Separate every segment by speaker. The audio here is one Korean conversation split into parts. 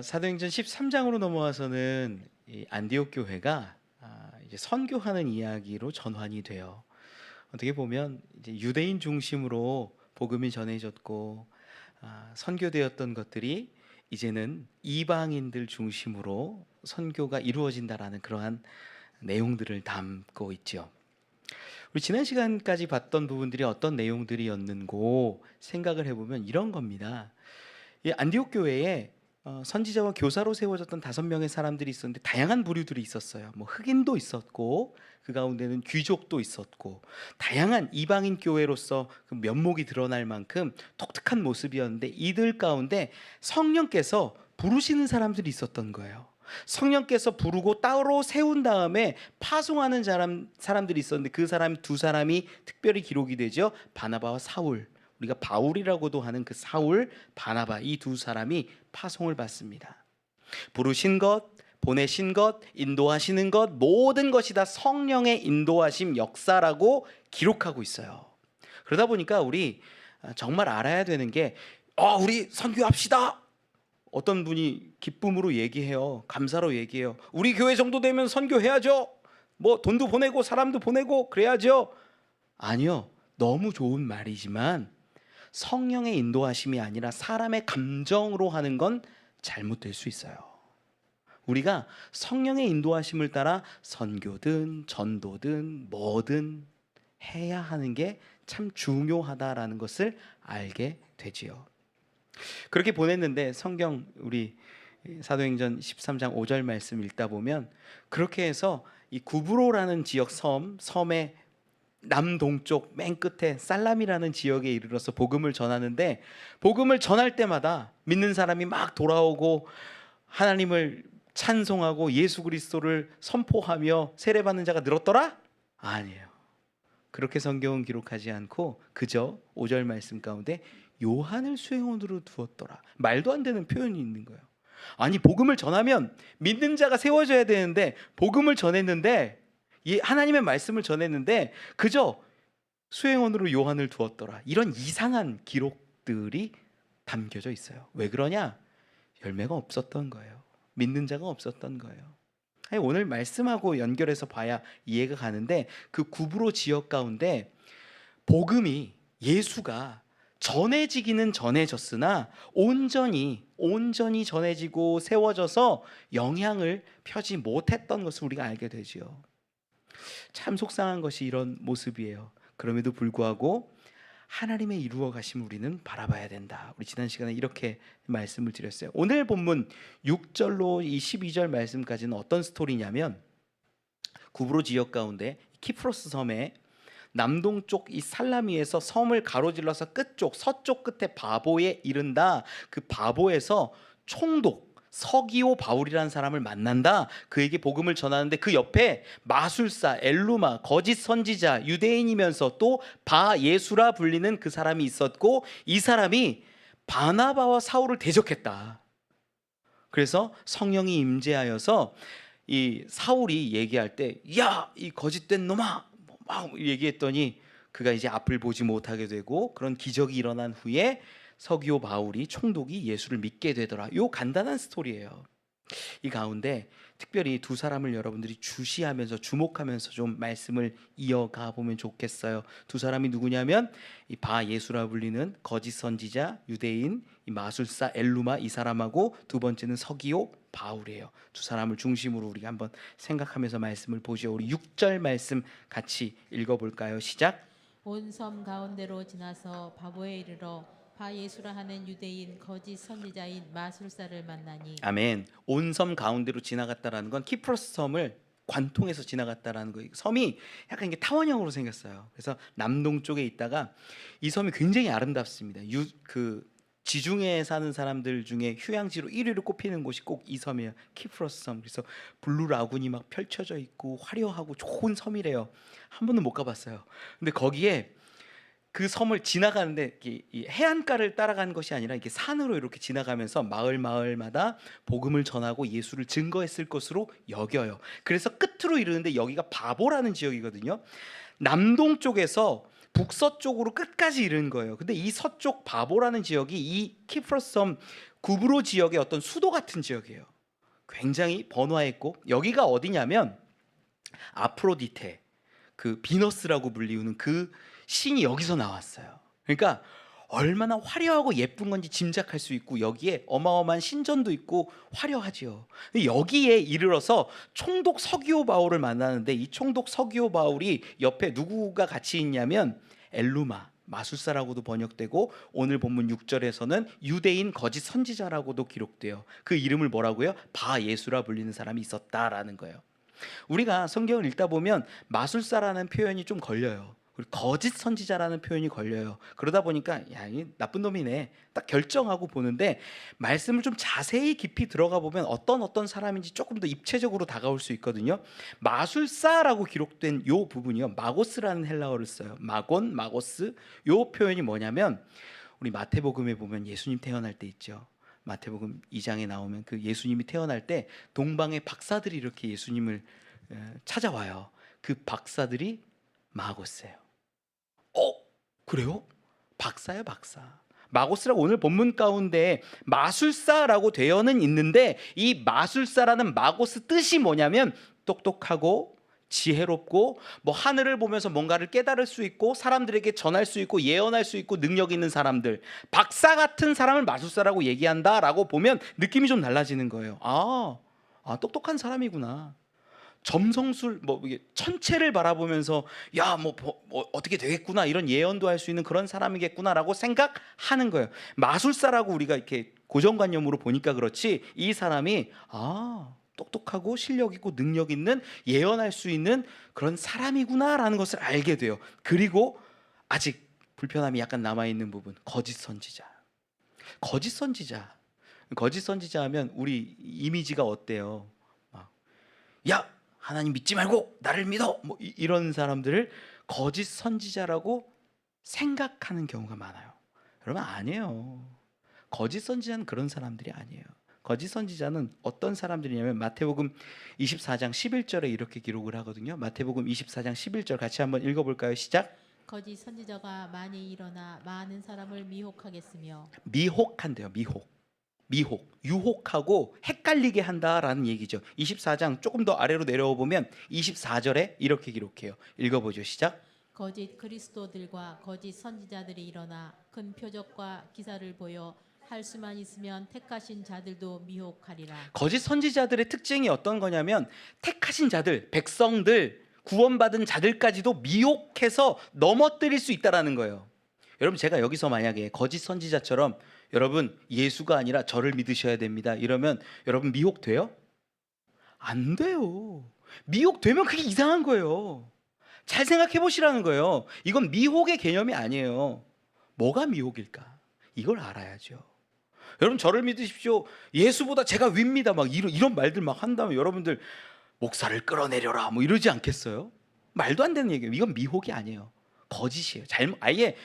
Speaker 1: 사도행전 13장으로 넘어와서는 이 안디옥 교회가 이제 선교하는 이야기로 전환이 돼요. 어떻게 보면 이제 유대인 중심으로 복음이 전해졌고 선교되었던 것들이 이제는 이방인들 중심으로 선교가 이루어진다라는 그러한 내용들을 담고 있죠. 우리 지난 시간까지 봤던 부분들이 어떤 내용들이었는고 생각을 해보면 이런 겁니다. 이 안디옥 교회에 선지자와 교사로 세워졌던 5명의 사람들이 있었는데 다양한 부류들이 있었어요. 뭐 흑인도 있었고 그 가운데는 귀족도 있었고 다양한 이방인 교회로서 그 면목이 드러날 만큼 독특한 모습이었는데 이들 가운데 성령께서 부르시는 사람들이 있었던 거예요. 성령께서 부르고 따로 세운 다음에 파송하는 사람들이 있었는데 그 사람 2사람이 특별히 기록이 되죠. 바나바와 사울. 우리가 바울이라고도 하는 그 사울, 바나바 이 2사람이 파송을 받습니다. 부르신 것, 보내신 것, 인도하시는 것 모든 것이 다 성령의 인도하심 역사라고 기록하고 있어요. 그러다 보니까 우리 정말 알아야 되는 게 우리 선교합시다. 어떤 분이 기쁨으로 얘기해요. 감사로 얘기해요. 우리 교회 정도 되면 선교해야죠. 뭐 돈도 보내고 사람도 보내고 그래야죠. 아니요. 너무 좋은 말이지만 성령의 인도하심이 아니라 사람의 감정으로 하는 건 잘못될 수 있어요. 우리가 성령의 인도하심을 따라 선교든 전도든 뭐든 해야 하는 게 참 중요하다라는 것을 알게 되지요. 그렇게 보냈는데 성경 우리 사도행전 13장 5절 말씀 읽다 보면 그렇게 해서 이 구브로라는 지역 섬의 남동쪽 맨 끝에 살람이라는 지역에 이르러서 복음을 전하는데 복음을 전할 때마다 믿는 사람이 막 돌아오고 하나님을 찬송하고 예수 그리스도를 선포하며 세례받는 자가 늘었더라? 아니에요. 그렇게 성경은 기록하지 않고 그저 5절 말씀 가운데 요한을 수행원으로 두었더라. 말도 안 되는 표현이 있는 거예요. 아니 복음을 전하면 믿는 자가 세워져야 되는데 복음을 전했는데 하나님의 말씀을 전했는데 그저 수행원으로 요한을 두었더라. 이런 이상한 기록들이 담겨져 있어요. 왜 그러냐? 열매가 없었던 거예요. 믿는 자가 없었던 거예요. 오늘 말씀하고 연결해서 봐야 이해가 가는데 그 구브로 지역 가운데 복음이 예수가 전해지기는 전해졌으나 온전히 전해지고 세워져서 영향을 펴지 못했던 것을 우리가 알게 되지요. 참 속상한 것이 이런 모습이에요. 그럼에도 불구하고 하나님의 이루어 가심 우리는 바라봐야 된다. 우리 지난 시간에 이렇게 말씀을 드렸어요. 오늘 본문 6절로 이 12절 말씀까지는 어떤 스토리냐면 구브로 지역 가운데 키프로스 섬에 남동쪽 이 살라미에서 섬을 가로질러서 끝쪽 서쪽 끝에 바보에 이른다. 그 바보에서 총독 서기오 바울이라는 사람을 만난다. 그에게 복음을 전하는데 그 옆에 마술사 엘루마 거짓 선지자 유대인이면서 또 바 예수라 불리는 그 사람이 있었고 이 사람이 바나바와 사울을 대적했다. 그래서 성령이 임재하여서 이 사울이 얘기할 때 야 이 거짓된 놈아 막 얘기했더니 그가 이제 앞을 보지 못하게 되고 그런 기적이 일어난 후에 서기오 바울이 총독이 예수를 믿게 되더라. 요 간단한 스토리예요. 이 가운데 특별히 2사람을 여러분들이 주시하면서 주목하면서 좀 말씀을 이어가 보면 좋겠어요. 2사람이 누구냐면 이 바 예수라 불리는 거짓 선지자 유대인 이 마술사 엘루마 이 사람하고 2번째는 서기오 바울이에요. 2사람을 중심으로 우리가 한번 생각하면서 말씀을 보죠. 우리 6절 말씀 같이 읽어볼까요? 시작.
Speaker 2: 온 섬 가운데로 지나서 바보에 이르러 바 예수라 하는 유대인 거짓 선지자인 마술사를 만나니.
Speaker 1: 아멘. 온 섬 가운데로 지나갔다라는 건 키프로스 섬을 관통해서 지나갔다라는 거예요. 섬이 약간 이게 타원형으로 생겼어요. 그래서 남동쪽에 있다가 이 섬이 굉장히 아름답습니다. 그 지중해에 사는 사람들 중에 휴양지로 1위로 꼽히는 곳이 꼭 이 섬이에요. 키프로스 섬. 그래서 블루 라군이 막 펼쳐져 있고 화려하고 좋은 섬이래요. 한 번도 못 가봤어요. 근데 거기에 그 섬을 지나가는데 이 해안가를 따라가는 것이 아니라 이렇게 산으로 이렇게 지나가면서 마을마다 복음을 전하고 예수를 증거했을 것으로 여겨요. 그래서 끝으로 이르는데 여기가 바보라는 지역이거든요. 남동쪽에서 북서쪽으로 끝까지 이르는 거예요. 근데 이 서쪽 바보라는 지역이 이 키프로스 섬 구브로 지역의 어떤 수도 같은 지역이에요. 굉장히 번화했고, 여기가 어디냐면 아프로디테, 그 비너스라고 불리우는 그 신이 여기서 나왔어요. 그러니까 얼마나 화려하고 예쁜 건지 짐작할 수 있고, 여기에 어마어마한 신전도 있고 화려하지요. 근데 여기에 이르러서 총독 서기오 바울을 만나는데, 이 총독 서기오 바울이 옆에 누구가 같이 있냐면 엘루마, 마술사라고도 번역되고, 오늘 본문 6절에서는 유대인 거짓 선지자라고도 기록돼요. 그 이름을 뭐라고요? 바예수라 불리는 사람이 있었다라는 거예요. 우리가 성경을 읽다 보면 마술사라는 표현이 좀 걸려요. 그리고 거짓 선지자라는 표현이 걸려요. 그러다 보니까 야, 이 나쁜 놈이네 딱 결정하고 보는데, 말씀을 좀 자세히 깊이 들어가 보면 어떤 사람인지 조금 더 입체적으로 다가올 수 있거든요. 마술사라고 기록된 요 부분이요, 마고스라는 헬라어를 써요. 마곤, 마고스. 요 표현이 뭐냐면, 우리 마태복음에 보면 예수님 태어날 때 있죠. 마태복음 2장에 나오면 그 예수님이 태어날 때 동방의 박사들이 이렇게 예수님을 찾아와요. 그 박사들이 마고스예요. 그래요? 박사야, 박사. 마고스라고 오늘 본문 가운데 마술사라고 되어는 있는데, 이 마술사라는 마고스 뜻이 뭐냐면 똑똑하고 지혜롭고, 뭐 하늘을 보면서 뭔가를 깨달을 수 있고, 사람들에게 전할 수 있고, 예언할 수 있고, 능력 있는 사람들, 박사 같은 사람을 마술사라고 얘기한다라고 보면 느낌이 좀 달라지는 거예요. 똑똑한 사람이구나. 점성술, 뭐 이게 천체를 바라보면서 야, 뭐 어떻게 되겠구나, 이런 예언도 할 수 있는 그런 사람이겠구나라고 생각하는 거예요. 마술사라고 우리가 이렇게 고정관념으로 보니까 그렇지, 이 사람이 똑똑하고 실력 있고 능력 있는, 예언할 수 있는 그런 사람이구나라는 것을 알게 돼요. 그리고 아직 불편함이 약간 남아 있는 부분, 거짓 선지자. 거짓 선지자 하면 우리 이미지가 어때요? 야, 하나님 믿지 말고 나를 믿어, 뭐 이런 사람들을 거짓 선지자라고 생각하는 경우가 많아요. 여러분, 아니에요. 거짓 선지자는 그런 사람들이 아니에요. 거짓 선지자는 어떤 사람들이냐면 마태복음 24장 11절에 이렇게 기록을 하거든요. 마태복음 24장 11절 같이 한번 읽어볼까요? 시작.
Speaker 2: 거짓 선지자가 많이 일어나 많은 사람을 미혹하겠으며.
Speaker 1: 미혹한대요. 미혹, 유혹하고 헷갈리게 한다라는 얘기죠. 24장 조금 더 아래로 내려와 보면 24절에 이렇게 기록해요. 읽어보죠. 시작.
Speaker 2: 거짓 그리스도들과 거짓 선지자들이 일어나 큰 표적과 기사를 보여 할 수만 있으면 택하신 자들도 미혹하리라.
Speaker 1: 거짓 선지자들의 특징이 어떤 거냐면, 택하신 자들, 백성들, 구원받은 자들까지도 미혹해서 넘어뜨릴 수 있다라는 거예요. 여러분, 제가 여기서 만약에 거짓 선지자처럼 여러분 예수가 아니라 저를 믿으셔야 됩니다 이러면 여러분 미혹돼요? 안 돼요. 미혹되면 그게 이상한 거예요. 잘 생각해 보시라는 거예요. 이건 미혹의 개념이 아니에요. 뭐가 미혹일까? 이걸 알아야죠. 여러분, 저를 믿으십시오, 예수보다 제가 위입니다, 막 이런 말들 막 한다면 여러분들 목사를 끌어내려라 뭐 이러지 않겠어요? 말도 안 되는 얘기예요. 이건 미혹이 아니에요. 거짓이에요. 아예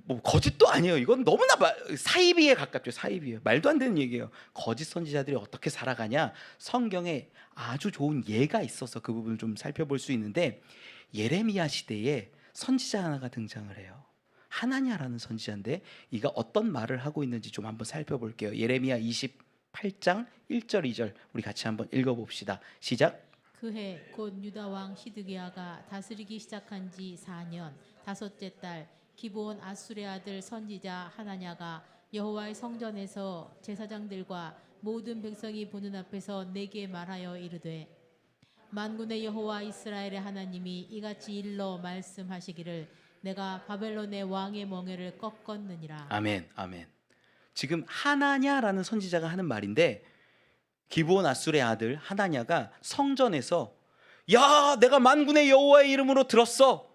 Speaker 1: 뭐 거짓도 아니에요. 이건 너무나 사이비에 가깝죠. 사이비에. 말도 안 되는 얘기예요. 거짓 선지자들이 어떻게 살아가냐, 성경에 아주 좋은 예가 있어서 그 부분을 좀 살펴볼 수 있는데, 예레미야 시대에 선지자 하나가 등장을 해요. 하나냐라는 선지자인데 이가 어떤 말을 하고 있는지 좀 한번 살펴볼게요. 예레미야 28장 1절 2절 우리 같이 한번 읽어봅시다. 시작.
Speaker 2: 그해 곧 유다 왕 시드기야가 다스리기 시작한 지 4년 다섯째 달, 기브온 아술의 아들 선지자 하나냐가 여호와의 성전에서 제사장들과 모든 백성이 보는 앞에서 내게 말하여 이르되, 만군의 여호와 이스라엘의 하나님이 이같이 일러 말씀하시기를, 내가 바벨론의 왕의 멍에를 꺾었느니라.
Speaker 1: 아멘, 아멘. 지금 하나냐라는 선지자가 하는 말인데, 기브온 아술의 아들 하나냐가 성전에서 야, 내가 만군의 여호와의 이름으로 들었어,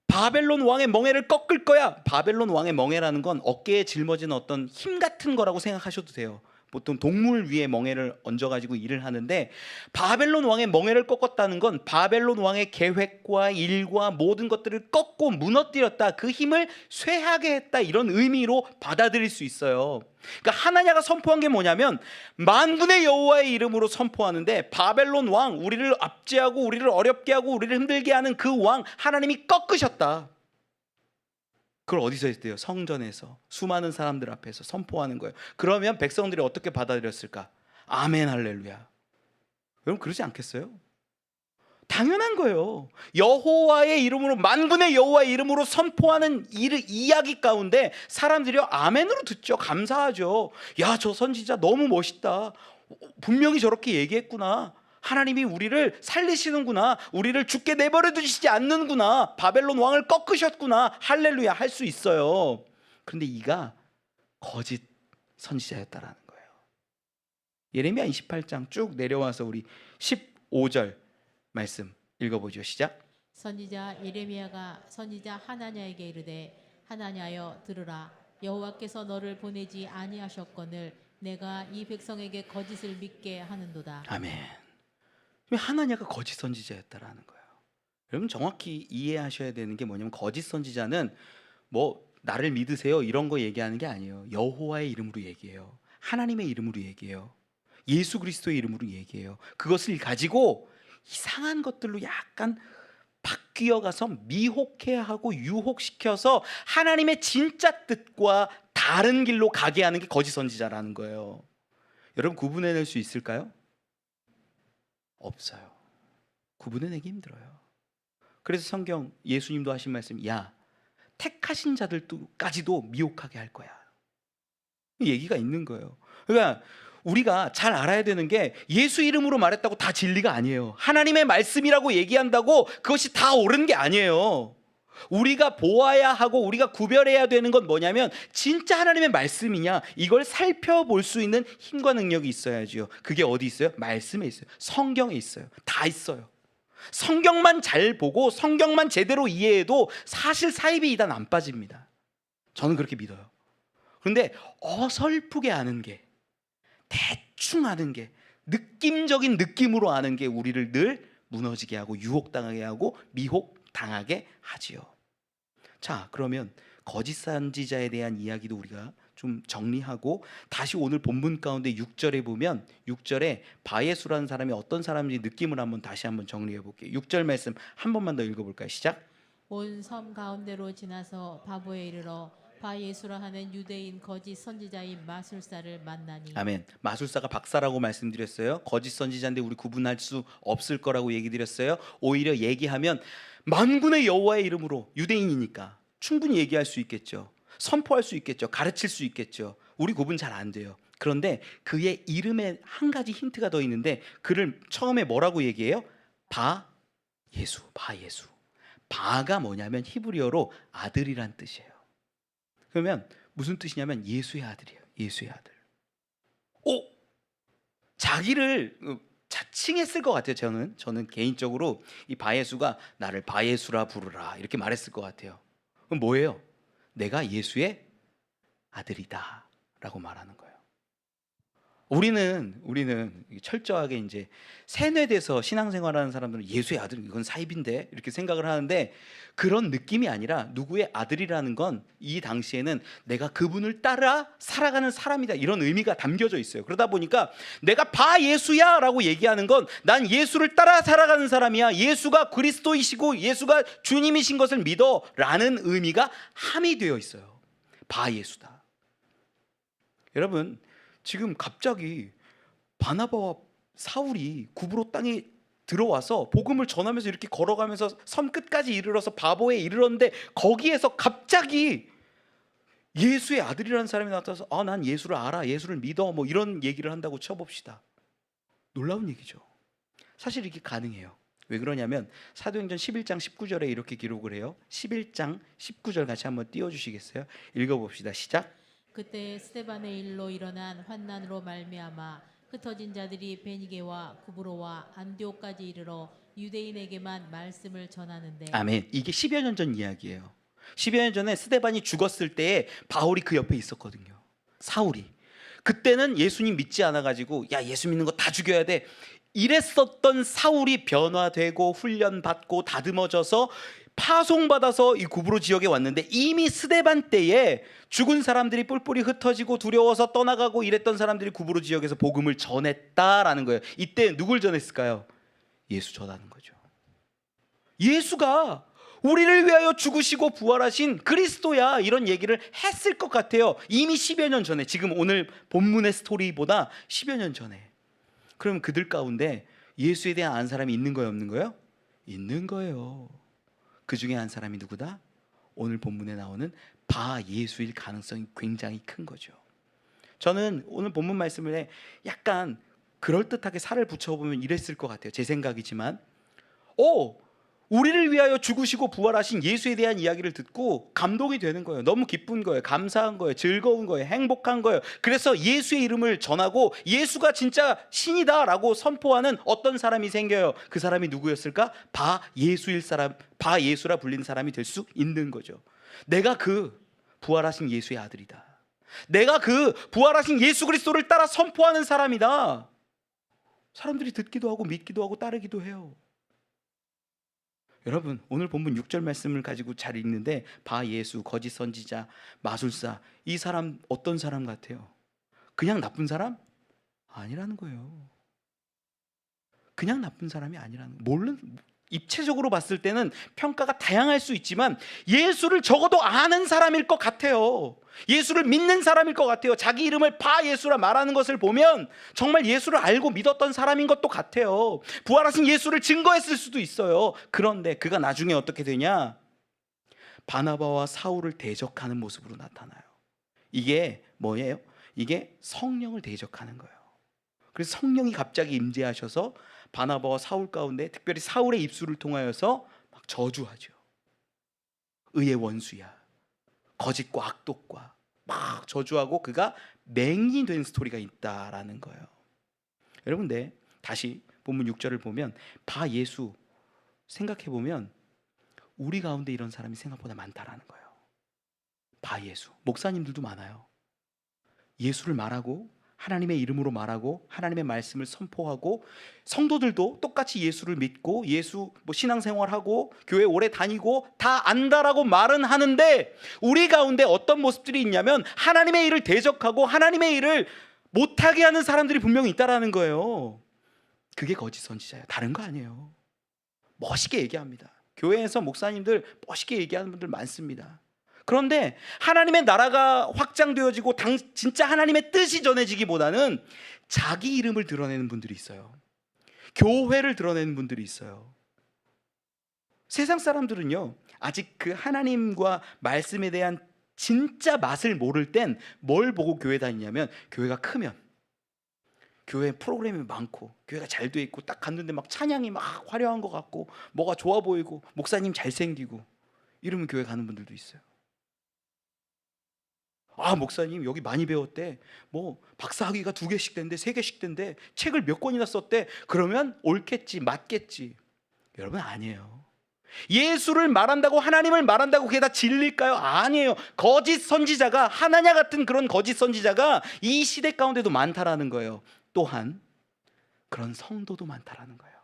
Speaker 1: 바벨론 왕의 멍에를 꺾을 거야. 바벨론 왕의 멍에라는 건 어깨에 짊어진 어떤 힘 같은 거라고 생각하셔도 돼요. 보통 동물 위에 멍에를 얹어가지고 일을 하는데, 바벨론 왕의 멍에를 꺾었다는 건 바벨론 왕의 계획과 일과 모든 것들을 꺾고 무너뜨렸다, 그 힘을 쇠하게 했다, 이런 의미로 받아들일 수 있어요. 그러니까 하나냐가 선포한 게 뭐냐면, 만군의 여호와의 이름으로 선포하는데, 바벨론 왕, 우리를 압제하고 우리를 어렵게 하고 우리를 힘들게 하는 그 왕 하나님이 꺾으셨다. 그걸 어디서 했대요? 성전에서 수많은 사람들 앞에서 선포하는 거예요. 그러면 백성들이 어떻게 받아들였을까? 아멘 할렐루야. 여러분 그러지 않겠어요? 당연한 거예요. 여호와의 이름으로, 만군의 여호와의 이름으로 선포하는 이야기 가운데 사람들이 아멘으로 듣죠. 감사하죠. 야, 저 선지자 너무 멋있다. 분명히 저렇게 얘기했구나. 하나님이 우리를 살리시는구나. 우리를 죽게 내버려 두시지 않는구나. 바벨론 왕을 꺾으셨구나. 할렐루야 할 수 있어요. 그런데 이가 거짓 선지자였다라는 거예요. 예레미야 28장 쭉 내려와서 우리 15절 말씀 읽어보죠. 시작.
Speaker 2: 선지자 예레미야가 선지자 하나냐에게 이르되 하나냐여 들으라. 여호와께서 너를 보내지 아니하셨거늘 내가 이 백성에게 거짓을 믿게 하는도다.
Speaker 1: 아멘. 하나냐가 거짓 선지자였다라는 거예요. 여러분 정확히 이해하셔야 되는 게 뭐냐면 거짓 선지자는 뭐 나를 믿으세요 이런 거 얘기하는 게 아니에요. 여호와의 이름으로 얘기해요. 하나님의 이름으로 얘기해요. 예수 그리스도의 이름으로 얘기해요. 그것을 가지고 이상한 것들로 약간 바뀌어가서 미혹해하고 유혹시켜서 하나님의 진짜 뜻과 다른 길로 가게 하는 게 거짓 선지자라는 거예요. 여러분 구분해낼 수 있을까요? 없어요. 구분해내기 힘들어요. 그래서 성경 예수님도 하신 말씀, 야 택하신 자들까지도 미혹하게 할 거야. 얘기가 있는 거예요. 그러니까 우리가 잘 알아야 되는 게 예수 이름으로 말했다고 다 진리가 아니에요. 하나님의 말씀이라고 얘기한다고 그것이 다 옳은 게 아니에요. 우리가 보아야 하고 우리가 구별해야 되는 건 뭐냐면 진짜 하나님의 말씀이냐 이걸 살펴볼 수 있는 힘과 능력이 있어야죠. 그게 어디 있어요? 말씀에 있어요. 성경에 있어요. 다 있어요. 성경만 잘 보고 성경만 제대로 이해해도 사실 사입이 이단 안 빠집니다. 저는 그렇게 믿어요. 그런데 어설프게 아는 게, 대충 아는 게, 느낌적인 느낌으로 아는 게 우리를 늘 무너지게 하고 유혹당하게 하고 미혹당하게 하지요. 자, 그러면 거짓 선지자에 대한 이야기도 우리가 좀 정리하고 다시 오늘 본문 가운데 6절에 보면 6절에 바예수라는 사람이 어떤 사람인지 느낌을 다시 한번 정리해 볼게요. 6절 말씀 한 번만 더 읽어볼까요? 시작.
Speaker 2: 온 섬 가운데로 지나서 바보에 이르러 바예수라 하는 유대인 거짓 선지자인 마술사를 만나니.
Speaker 1: 아멘. 마술사가 박사라고 말씀드렸어요. 거짓 선지자인데 우리 구분할 수 없을 거라고 얘기 드렸어요. 오히려 얘기하면 만군의 여호와의 이름으로, 유대인이니까 충분히 얘기할 수 있겠죠. 선포할 수 있겠죠. 가르칠 수 있겠죠. 우리 구분 잘 안 돼요. 그런데 그의 이름에 한 가지 힌트가 더 있는데 그를 처음에 뭐라고 얘기해요? 바예수. 바예수. 바가 뭐냐면 히브리어로 아들이란 뜻이에요. 그러면 무슨 뜻이냐면 예수의 아들이에요. 예수의 아들. 오! 자기를 자칭했을 것 같아요. 저는 개인적으로 이 바예수가 나를 바예수라 부르라 이렇게 말했을 것 같아요. 그럼 뭐예요? 내가 예수의 아들이다 라고 말하는 거예요. 우리는 철저하게 이제 세뇌돼서 신앙생활하는 사람들은 예수의 아들, 이건 사입인데 이렇게 생각을 하는데 그런 느낌이 아니라 누구의 아들이라는 건 이 당시에는 내가 그분을 따라 살아가는 사람이다 이런 의미가 담겨져 있어요. 그러다 보니까 내가 바예수야 라고 얘기하는 건 난 예수를 따라 살아가는 사람이야, 예수가 그리스도이시고 예수가 주님이신 것을 믿어 라는 의미가 함의되어 있어요. 바예수다. 여러분 지금 갑자기 바나바와 사울이 구브로 땅에 들어와서 복음을 전하면서 이렇게 걸어가면서 섬 끝까지 이르러서 바보에 이르렀는데 거기에서 갑자기 예수의 아들이라는 사람이 나타나서 난 예수를 알아, 예수를 믿어 뭐 이런 얘기를 한다고 쳐봅시다. 놀라운 얘기죠. 사실 이게 가능해요. 왜 그러냐면 사도행전 11장 19절에 이렇게 기록을 해요. 11장 19절 같이 한번 띄워주시겠어요? 읽어봅시다. 시작.
Speaker 2: 그때 스데반의 일로 일어난 환난으로 말미암아 흩어진 자들이 베니게와 구브로와 안디옥까지 이르러 유대인에게만 말씀을 전하는데.
Speaker 1: 아멘. 이게 10여 년 전 이야기예요. 10여 년 전에 스데반이 죽었을 때에 바울이 그 옆에 있었거든요. 사울이. 그때는 예수님 믿지 않아가지고 야 예수 믿는 거 다 죽여야 돼 이랬었던 사울이 변화되고 훈련받고 다듬어져서 파송받아서 이 구브로 지역에 왔는데 이미 스데반 때에 죽은 사람들이 뿔뿔이 흩어지고 두려워서 떠나가고 이랬던 사람들이 구브로 지역에서 복음을 전했다라는 거예요. 이때 누굴 전했을까요? 예수 전하는 거죠. 예수가 우리를 위하여 죽으시고 부활하신 그리스도야, 이런 얘기를 했을 것 같아요. 이미 10여 년 전에, 지금 오늘 본문의 스토리보다 10여 년 전에. 그럼 그들 가운데 예수에 대한 아는 사람이 있는 거예요, 없는 거예요? 있는 거예요. 그 중에 한 사람이 누구다? 오늘 본문에 나오는 바 예수일 가능성이 굉장히 큰 거죠. 저는 오늘 본문 말씀을 약간 그럴듯하게 살을 붙여보면 이랬을 것 같아요. 제 생각이지만, 우리를 위하여 죽으시고 부활하신 예수에 대한 이야기를 듣고 감동이 되는 거예요. 너무 기쁜 거예요. 감사한 거예요. 즐거운 거예요. 행복한 거예요. 그래서 예수의 이름을 전하고 예수가 진짜 신이다라고 선포하는 어떤 사람이 생겨요. 그 사람이 누구였을까? 바 예수일 사람, 바 예수라 불린 사람이 될 수 있는 거죠. 내가 그 부활하신 예수의 아들이다. 내가 그 부활하신 예수 그리스도를 따라 선포하는 사람이다. 사람들이 듣기도 하고 믿기도 하고 따르기도 해요. 여러분, 오늘 본문 6절 말씀을 가지고 잘 읽는데, 바 예수, 거짓 선지자, 마술사, 이 사람 어떤 사람 같아요? 그냥 나쁜 사람? 아니라는 거예요. 그냥 나쁜 사람이 아니라는 거예요. 입체적으로 봤을 때는 평가가 다양할 수 있지만 예수를 적어도 아는 사람일 것 같아요. 예수를 믿는 사람일 것 같아요. 자기 이름을 바 예수라 말하는 것을 보면 정말 예수를 알고 믿었던 사람인 것도 같아요. 부활하신 예수를 증거했을 수도 있어요. 그런데 그가 나중에 어떻게 되냐? 바나바와 사울을 대적하는 모습으로 나타나요. 이게 뭐예요? 이게 성령을 대적하는 거예요. 그래서 성령이 갑자기 임재하셔서 바나바와 사울 가운데, 특별히 사울의 입술을 통하여서 막 저주하죠. 의의 원수야, 거짓과 악독과 막 저주하고 그가 맹인이 된 스토리가 있다라는 거예요. 여러분, 다시 본문 6절을 보면 바 예수 생각해 보면 우리 가운데 이런 사람이 생각보다 많다라는 거예요. 바 예수, 목사님들도 많아요. 예수를 말하고 하나님의 이름으로 말하고 하나님의 말씀을 선포하고, 성도들도 똑같이 예수를 믿고 예수 신앙생활하고 교회 오래 다니고 다 안다라고 말은 하는데, 우리 가운데 어떤 모습들이 있냐면 하나님의 일을 대적하고 하나님의 일을 못하게 하는 사람들이 분명히 있다라는 거예요. 그게 거짓 선지자예요. 다른 거 아니에요. 멋있게 얘기합니다. 교회에서 목사님들 멋있게 얘기하는 분들 많습니다. 그런데 하나님의 나라가 확장되어지고 진짜 하나님의 뜻이 전해지기보다는 자기 이름을 드러내는 분들이 있어요. 교회를 드러내는 분들이 있어요. 세상 사람들은요, 아직 그 하나님과 말씀에 대한 진짜 맛을 모를 땐 뭘 보고 교회 다니냐면, 교회가 크면, 교회 프로그램이 많고 교회가 잘 돼 있고 딱 갔는데 막 찬양이 막 화려한 것 같고 뭐가 좋아 보이고 목사님 잘생기고 이러면 교회 가는 분들도 있어요. 목사님 여기 많이 배웠대. 박사학위가 2개씩 된대, 3개씩 된대, 책을 몇 권이나 썼대. 그러면 옳겠지, 맞겠지. 여러분, 아니에요. 예수를 말한다고, 하나님을 말한다고 그게 다 진리일까요? 아니에요. 거짓 선지자가, 하나냐 같은 그런 거짓 선지자가 이 시대 가운데도 많다라는 거예요. 또한 그런 성도도 많다라는 거예요.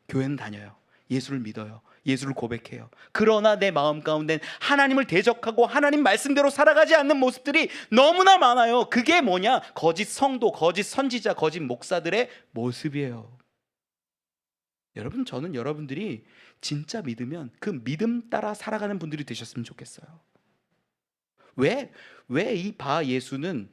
Speaker 1: 교회는 다녀요. 예수를 믿어요. 예수를 고백해요. 그러나 내 마음 가운데는 하나님을 대적하고 하나님 말씀대로 살아가지 않는 모습들이 너무나 많아요. 그게 뭐냐? 거짓 성도, 거짓 선지자, 거짓 목사들의 모습이에요. 여러분, 저는 여러분들이 진짜 믿으면 그 믿음 따라 살아가는 분들이 되셨으면 좋겠어요. 왜 이 바 예수는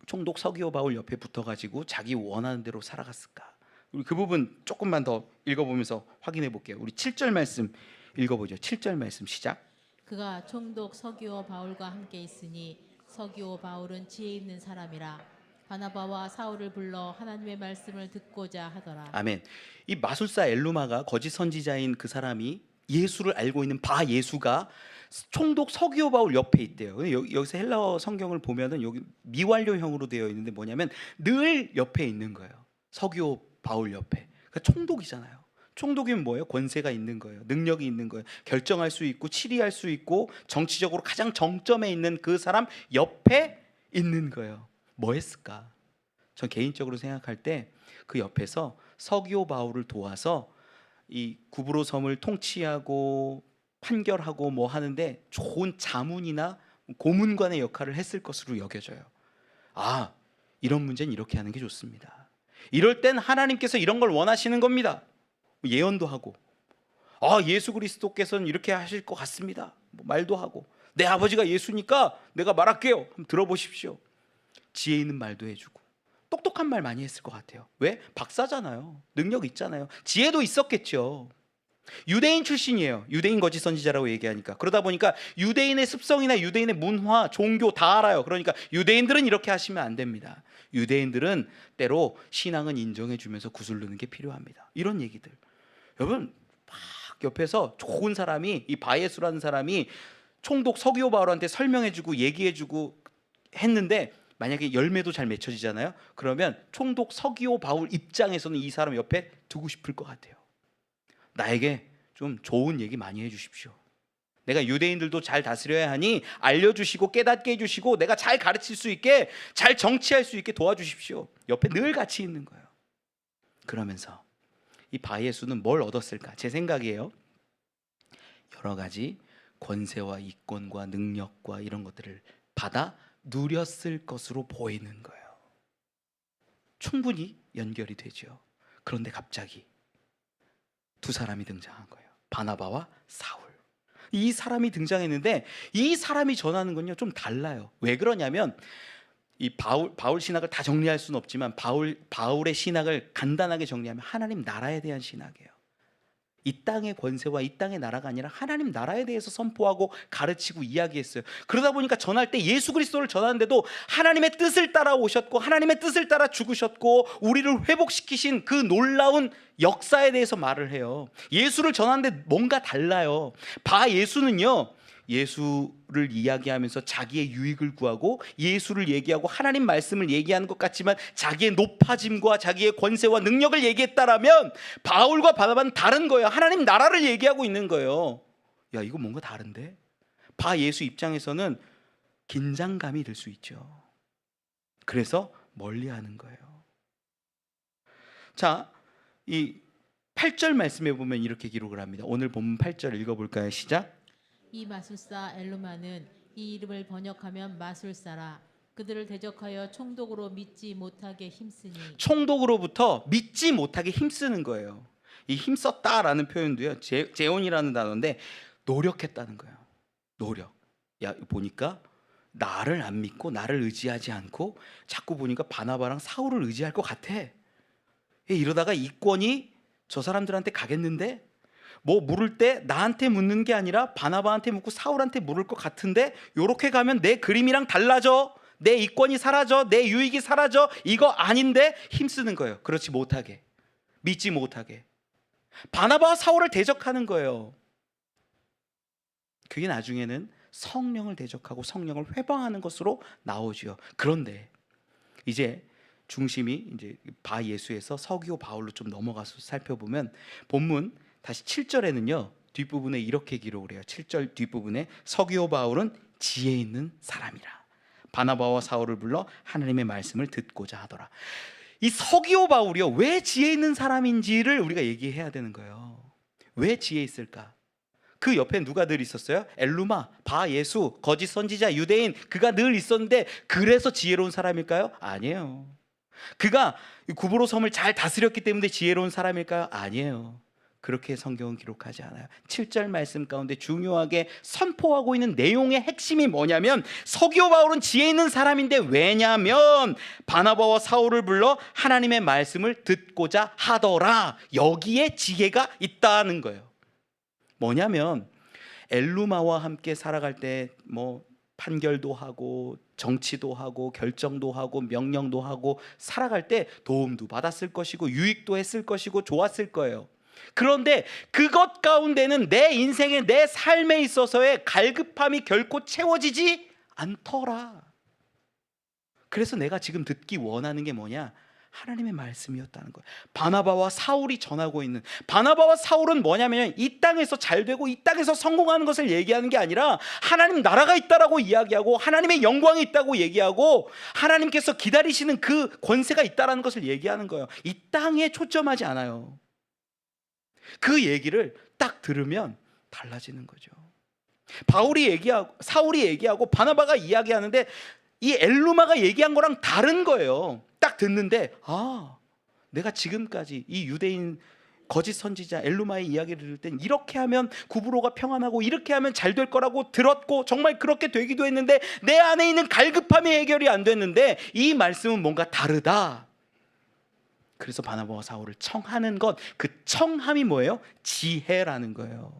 Speaker 1: 총독 서기오 바울 옆에 붙어가지고 자기 원하는 대로 살아갔을까? 우리 그 부분 조금만 더 읽어보면서 확인해 볼게요. 우리 7절 말씀 읽어보죠. 7절 말씀 시작.
Speaker 2: 그가 총독 서기오 바울과 함께 있으니 서기오 바울은 지혜 있는 사람이라 바나바와 사울을 불러 하나님의 말씀을 듣고자 하더라.
Speaker 1: 아멘. 이 마술사 엘루마가 거짓 선지자인 그 사람이 예수를 알고 있는 바 예수가 총독 서기오 바울 옆에 있대요. 여기서 헬라어 성경을 보면은 여기 미완료형으로 되어 있는데 뭐냐면 늘 옆에 있는 거예요. 서기오 바울 옆에. 그러니까 총독이잖아요. 총독이면 뭐예요? 권세가 있는 거예요. 능력이 있는 거예요. 결정할 수 있고 치리할 수 있고 정치적으로 가장 정점에 있는 그 사람 옆에 있는 거예요. 뭐 했을까? 전 개인적으로 생각할 때 그 옆에서 서기오 바울을 도와서 이 구브로 섬을 통치하고 판결하고 뭐 하는데 좋은 자문이나 고문관의 역할을 했을 것으로 여겨져요. 이런 문제는 이렇게 하는 게 좋습니다. 이럴 땐 하나님께서 이런 걸 원하시는 겁니다. 예언도 하고 아, 예수 그리스도께서는 이렇게 하실 것 같습니다. 뭐 말도 하고, 내 아버지가 예수니까 내가 말할게요. 한번 들어보십시오. 지혜 있는 말도 해주고, 똑똑한 말 많이 했을 것 같아요. 왜? 박사잖아요. 능력 있잖아요. 지혜도 있었겠죠. 유대인 출신이에요. 유대인 거짓 선지자라고 얘기하니까. 그러다 보니까 유대인의 습성이나 유대인의 문화, 종교 다 알아요. 그러니까 유대인들은 이렇게 하시면 안 됩니다. 유대인들은 때로 신앙은 인정해주면서 구슬르는 게 필요합니다. 이런 얘기들. 여러분, 막 옆에서 좋은 사람이, 이 바예수라는 사람이 총독 서기오 바울한테 설명해주고 얘기해주고 했는데, 만약에 열매도 잘 맺혀지잖아요. 그러면 총독 서기오 바울 입장에서는 이 사람 옆에 두고 싶을 것 같아요. 나에게 좀 좋은 얘기 많이 해주십시오. 내가 유대인들도 잘 다스려야 하니 알려주시고 깨닫게 해주시고 내가 잘 가르칠 수 있게, 잘 정치할 수 있게 도와주십시오. 옆에 늘 같이 있는 거예요. 그러면서 이 바예수는 뭘 얻었을까? 제 생각이에요. 여러 가지 권세와 이권과 능력과 이런 것들을 받아 누렸을 것으로 보이는 거예요. 충분히 연결이 되죠. 그런데 갑자기 두 사람이 등장한 거예요. 바나바와 사울. 이 사람이 등장했는데 이 사람이 전하는 건요 좀 달라요. 왜 그러냐면 이 바울 신학을 다 정리할 수는 없지만 바울의 신학을 간단하게 정리하면 하나님 나라에 대한 신학이에요. 이 땅의 권세와 이 땅의 나라가 아니라 하나님 나라에 대해서 선포하고 가르치고 이야기했어요. 그러다 보니까 전할 때 예수 그리스도를 전하는데도 하나님의 뜻을 따라 오셨고 하나님의 뜻을 따라 죽으셨고 우리를 회복시키신 그 놀라운 역사에 대해서 말을 해요. 예수를 전하는데 뭔가 달라요. 예수는요, 예수를 이야기하면서 자기의 유익을 구하고 예수를 얘기하고 하나님 말씀을 얘기하는 것 같지만 자기의 높아짐과 자기의 권세와 능력을 얘기했다라면 바울과 바나바는 다른 거예요. 하나님 나라를 얘기하고 있는 거예요. 야, 이거 뭔가 다른데? 예수 입장에서는 긴장감이 들 수 있죠. 그래서 멀리하는 거예요. 자, 이 8절 말씀에 보면 이렇게 기록을 합니다. 오늘 본문 8절 읽어볼까요? 시작.
Speaker 2: 이 마술사 엘루마는 이 이름을 번역하면 마술사라. 그들을 대적하여 총독으로 믿지 못하게 힘쓰니.
Speaker 1: 총독으로부터 믿지 못하게 힘쓰는 거예요. 이 힘썼다라는 표현도요, 재온이라는 단어인데 노력했다는 거예요. 노력. 야, 보니까 나를 안 믿고 나를 의지하지 않고 자꾸 보니까 바나바랑 사울을 의지할 것 같아. 이러다가 이권이 저 사람들한테 가겠는데, 뭐 물을 때 나한테 묻는 게 아니라 바나바한테 묻고 사울한테 물을 것 같은데, 요렇게 가면 내 그림이랑 달라져. 내 이권이 사라져. 내 유익이 사라져. 이거 아닌데 힘쓰는 거예요. 그렇지 못하게, 믿지 못하게. 바나바와 사울을 대적하는 거예요. 그게 나중에는 성령을 대적하고 성령을 회방하는 것으로 나오죠. 그런데 이제 중심이 이제 바예수에서 서기오 바울로 좀 넘어가서 살펴보면 본문 다시 7절에는요 뒷부분에 이렇게 기록을 해요. 7절 뒷부분에 서기오 바울은 지혜 있는 사람이라 바나바와 사울을 불러 하나님의 말씀을 듣고자 하더라. 이 서기오 바울이요, 왜 지혜 있는 사람인지를 우리가 얘기해야 되는 거예요. 왜 지혜 있을까? 그 옆에 누가 늘 있었어요? 엘루마, 바예수, 거짓 선지자, 유대인, 그가 늘 있었는데 그래서 지혜로운 사람일까요? 아니에요. 그가 구브로 섬을 잘 다스렸기 때문에 지혜로운 사람일까요? 아니에요. 그렇게 성경은 기록하지 않아요. 7절 말씀 가운데 중요하게 선포하고 있는 내용의 핵심이 뭐냐면 서기오 바울은 지혜 있는 사람인데, 왜냐하면 바나바와 사울을 불러 하나님의 말씀을 듣고자 하더라. 여기에 지혜가 있다는 거예요. 뭐냐면 엘루마와 함께 살아갈 때 뭐 판결도 하고 정치도 하고 결정도 하고 명령도 하고 살아갈 때 도움도 받았을 것이고 유익도 했을 것이고 좋았을 거예요. 그런데 그것 가운데는 내 인생에, 내 삶에 있어서의 갈급함이 결코 채워지지 않더라. 그래서 내가 지금 듣기 원하는 게 뭐냐? 하나님의 말씀이었다는 거예요. 바나바와 사울이 전하고 있는, 바나바와 사울은 뭐냐면 이 땅에서 잘 되고 이 땅에서 성공하는 것을 얘기하는 게 아니라 하나님 나라가 있다라고 이야기하고 하나님의 영광이 있다고 얘기하고 하나님께서 기다리시는 그 권세가 있다라는 것을 얘기하는 거예요. 이 땅에 초점하지 않아요. 그 얘기를 딱 들으면 달라지는 거죠. 사울이 얘기하고 바나바가 이야기하는데 이 엘루마가 얘기한 거랑 다른 거예요. 딱 듣는데 내가 지금까지 이 유대인 거짓 선지자 엘루마의 이야기를 들을 땐 이렇게 하면 구브로가 평안하고 이렇게 하면 잘 될 거라고 들었고 정말 그렇게 되기도 했는데 내 안에 있는 갈급함이 해결이 안 됐는데 이 말씀은 뭔가 다르다. 그래서 바나바와 사울을 청하는 것, 그 청함이 뭐예요? 지혜라는 거예요.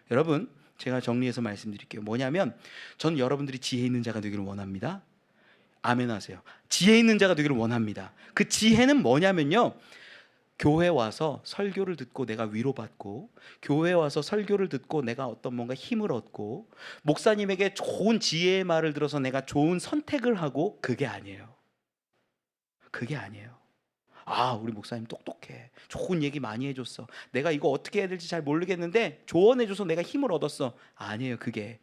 Speaker 1: 여러분, 제가 정리해서 말씀드릴게요. 뭐냐면 저는 여러분들이 지혜 있는 자가 되기를 원합니다. 아멘 하세요. 지혜 있는 자가 되기를 원합니다. 그 지혜는 뭐냐면요, 교회 와서 설교를 듣고 내가 위로받고, 교회 와서 설교를 듣고 내가 어떤 뭔가 힘을 얻고, 목사님에게 좋은 지혜의 말을 들어서 내가 좋은 선택을 하고, 그게 아니에요. 그게 아니에요. 아, 우리 목사님 똑똑해, 좋은 얘기 많이 해줬어, 내가 이거 어떻게 해야 될지 잘 모르겠는데 조언해줘서 내가 힘을 얻었어. 아니에요. 그게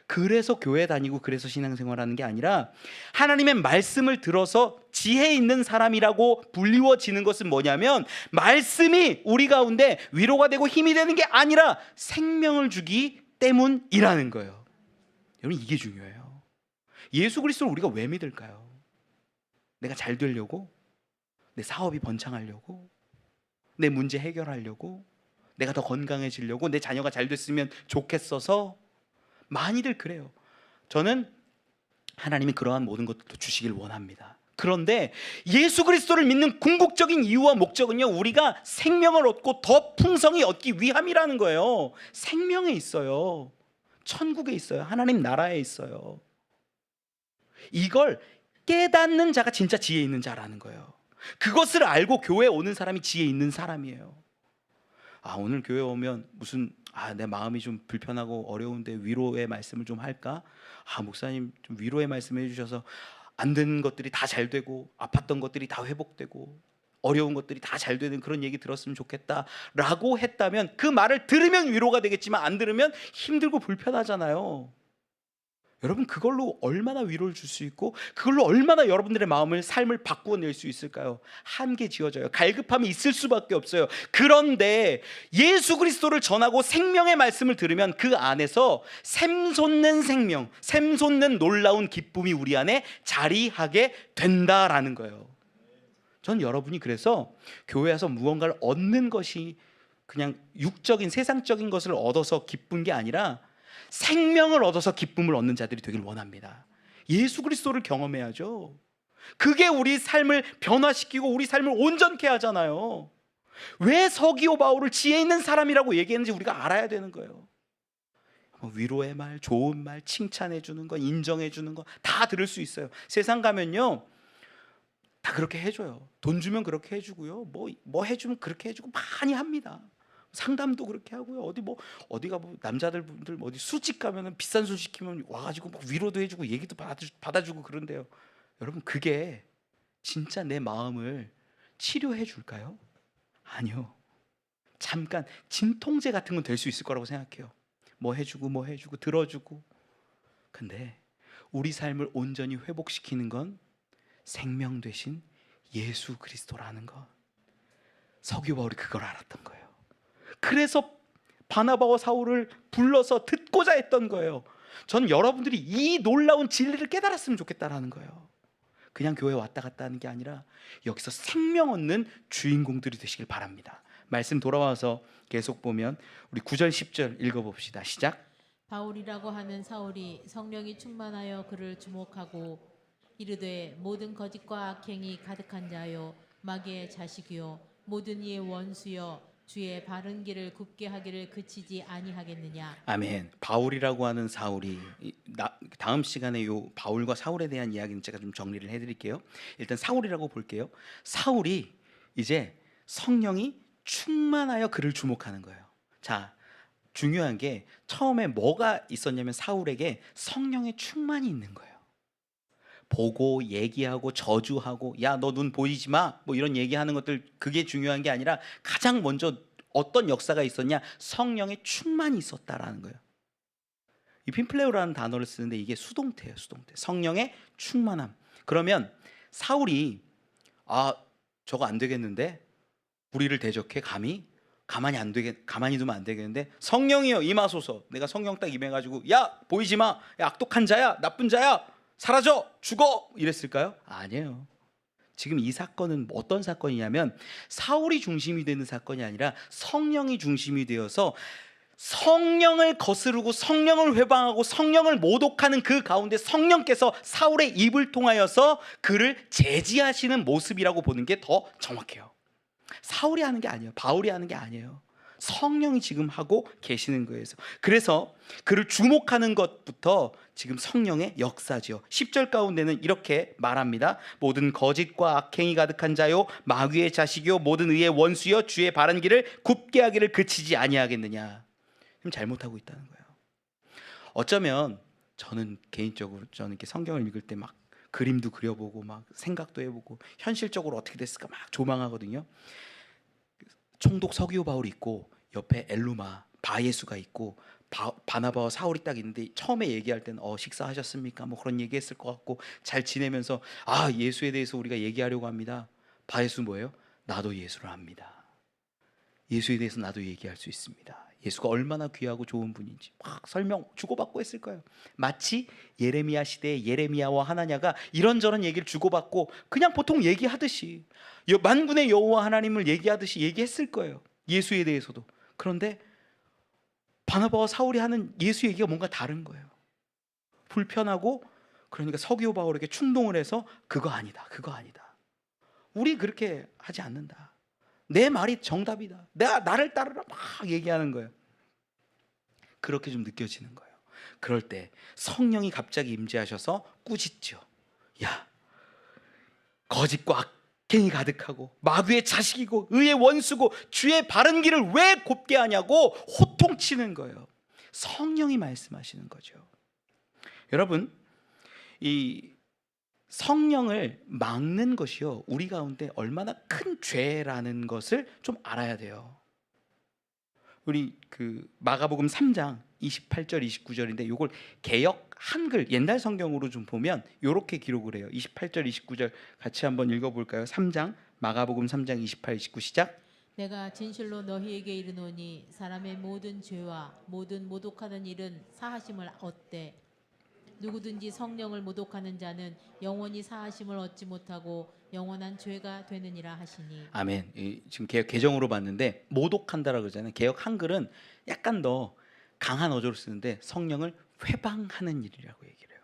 Speaker 1: 그래서 교회 다니고 그래서 신앙생활하는 게 아니라, 하나님의 말씀을 들어서 지혜 있는 사람이라고 불리워지는 것은 뭐냐면, 말씀이 우리 가운데 위로가 되고 힘이 되는 게 아니라 생명을 주기 때문이라는 거예요. 여러분, 이게 중요해요. 예수 그리스도를 우리가 왜 믿을까요? 내가 잘 되려고? 내 사업이 번창하려고? 내 문제 해결하려고? 내가 더 건강해지려고? 내 자녀가 잘 됐으면 좋겠어서? 많이들 그래요. 저는 하나님이 그러한 모든 것들도 주시길 원합니다. 그런데 예수 그리스도를 믿는 궁극적인 이유와 목적은요, 우리가 생명을 얻고 더 풍성히 얻기 위함이라는 거예요. 생명에 있어요. 천국에 있어요. 하나님 나라에 있어요. 이걸 깨닫는 자가 진짜 지혜 있는 자라는 거예요. 그것을 알고 교회에 오는 사람이 지혜 있는 사람이에요. 아, 오늘 교회 오면 무슨 내 마음이 좀 불편하고 어려운데 위로의 말씀을 좀 할까? 목사님 좀 위로의 말씀 해주셔서 안 되는 것들이 다 잘 되고 아팠던 것들이 다 회복되고 어려운 것들이 다 잘 되는 그런 얘기 들었으면 좋겠다 라고 했다면, 그 말을 들으면 위로가 되겠지만 안 들으면 힘들고 불편하잖아요. 여러분, 그걸로 얼마나 위로를 줄 수 있고 그걸로 얼마나 여러분들의 마음을, 삶을 바꾸어낼 수 있을까요? 한계 지어져요. 갈급함이 있을 수밖에 없어요. 그런데 예수 그리스도를 전하고 생명의 말씀을 들으면 그 안에서 샘솟는 생명, 샘솟는 놀라운 기쁨이 우리 안에 자리하게 된다라는 거예요. 전 여러분이 그래서 교회 와서 무언가를 얻는 것이 그냥 육적인 세상적인 것을 얻어서 기쁜 게 아니라 생명을 얻어서 기쁨을 얻는 자들이 되길 원합니다. 예수 그리스도를 경험해야죠. 그게 우리 삶을 변화시키고 우리 삶을 온전케 하잖아요. 왜 서기오 바울을 지혜 있는 사람이라고 얘기했는지 우리가 알아야 되는 거예요. 위로의 말, 좋은 말, 칭찬해 주는 거, 인정해 주는 거 다 들을 수 있어요. 세상 가면요, 다 그렇게 해줘요. 돈 주면 그렇게 해주고요, 뭐 해주면 그렇게 해주고 많이 합니다. 상담도 그렇게 하고요. 어디가 남자들분들 어디 술집 가면은 비싼 술 시키면 와가지고 막 위로도 해주고 얘기도 받아주고 그런데요. 여러분, 그게 진짜 내 마음을 치료해 줄까요? 아니요. 잠깐 진통제 같은 건 될 수 있을 거라고 생각해요. 뭐 해주고 들어주고. 근데 우리 삶을 온전히 회복시키는 건 생명 되신 예수 그리스도라는 것. 서기오 바울이 그걸 알았던 거예요. 그래서 바나바와 사울을 불러서 듣고자 했던 거예요. 전 여러분들이 이 놀라운 진리를 깨달았으면 좋겠다라는 거예요. 그냥 교회 왔다 갔다 하는 게 아니라 여기서 생명 얻는 주인공들이 되시길 바랍니다. 말씀 돌아와서 계속 보면 우리 9절 10절 읽어봅시다. 시작.
Speaker 2: 바울이라고 하는 사울이 성령이 충만하여 그를 주목하고 이르되, 모든 거짓과 악행이 가득한 자요 마귀의 자식이요 모든 이의 원수여 주의 바른 길을 굽게 하기를 그치지 아니하겠느냐.
Speaker 1: 아멘. 바울이라고 하는 사울이, 다음 시간에 요 바울과 사울에 대한 이야기는 제가 좀 정리를 해드릴게요. 일단 사울이라고 볼게요. 사울이 이제 성령이 충만하여 그를 주목하는 거예요. 자, 중요한 게 처음에 뭐가 있었냐면 사울에게 성령의 충만이 있는 거예요. 보고 얘기하고 저주하고 야, 너 눈 보이지 마, 뭐 이런 얘기하는 것들, 그게 중요한 게 아니라 가장 먼저 어떤 역사가 있었냐, 성령의 충만이 있었다라는 거예요. 이 핀플레오라는 단어를 쓰는데 이게 수동태예요. 수동태. 성령의 충만함. 그러면 사울이 저거 안 되겠는데, 우리를 대적해 가만히 두면 안 되겠는데, 성령이여 임하소서, 내가 성령 딱 임해가지고 야, 보이지 마, 야, 악독한 자야, 나쁜 자야, 사라져, 죽어, 이랬을까요? 아니에요. 지금 이 사건은 어떤 사건이냐면 사울이 중심이 되는 사건이 아니라 성령이 중심이 되어서 성령을 거스르고 성령을 회방하고 성령을 모독하는 그 가운데 성령께서 사울의 입을 통하여서 그를 제지하시는 모습이라고 보는 게 더 정확해요. 사울이 하는 게 아니에요. 바울이 하는 게 아니에요. 성령이 지금 하고 계시는 거예요. 그래서 그를 주목하는 것부터 지금 성령의 역사죠. 10절 가운데는 이렇게 말합니다. 모든 거짓과 악행이 가득한 자요 마귀의 자식이요 모든 의의 원수여 주의 바른 길을 굽게 하기를 그치지 아니하겠느냐. 지금 잘못하고 있다는 거예요. 어쩌면 저는 개인적으로 이렇게 성경을 읽을 때 막 그림도 그려보고 막 생각도 해보고 현실적으로 어떻게 됐을까 막 조망하거든요. 총독 서기오 바울이 있고 옆에 엘루마 바예수가 있고 바나바와 사울이 딱 있는데 처음에 얘기할 때는 식사하셨습니까? 뭐 그런 얘기했을 것 같고 잘 지내면서 예수에 대해서 우리가 얘기하려고 합니다. 바예수 뭐예요? 나도 예수를 압니다. 예수에 대해서 나도 얘기할 수 있습니다. 예수가 얼마나 귀하고 좋은 분인지 막 설명 주고받고 했을 거예요. 마치 예레미야 시대에 예레미야와 하나냐가 이런저런 얘기를 주고받고 그냥 보통 얘기하듯이 만군의 여호와 하나님을 얘기하듯이 얘기했을 거예요. 예수에 대해서도. 그런데 바나바와 사울이 하는 예수 얘기가 뭔가 다른 거예요. 불편하고 그러니까 서기오 바울에게 충동을 해서 그거 아니다. 우리 그렇게 하지 않는다. 내 말이 정답이다. 나를 따르라 막 얘기하는 거예요. 그렇게 좀 느껴지는 거예요. 그럴 때 성령이 갑자기 임재하셔서 꾸짖죠. 야, 거짓과 악행이 가득하고 마귀의 자식이고 의의 원수고 주의 바른 길을 왜 곱게 하냐고 호통치는 거예요. 성령이 말씀하시는 거죠. 여러분, 이 성령을 막는 것이요 우리 가운데 얼마나 큰 죄라는 것을 좀 알아야 돼요. 우리 그 마가복음 3장 28절 29절인데 이걸 개역 한글 옛날 성경으로 좀 보면 이렇게 기록을 해요. 28절 29절 같이 한번 읽어볼까요? 3장 마가복음 3장 28, 29 시작.
Speaker 2: 내가 진실로 너희에게 이르노니 사람의 모든 죄와 모든 모독하는 일은 사하심을 얻되 누구든지 성령을 모독하는 자는 영원히 사하심을 얻지 못하고 영원한 죄가 되느니라 하시니. 아멘.
Speaker 1: 지금 개역 개정으로 봤는데 모독한다라고 그러잖아요. 개역 한글은 약간 더 강한 어조를 쓰는데 성령을 회방하는 일이라고 얘기를 해요.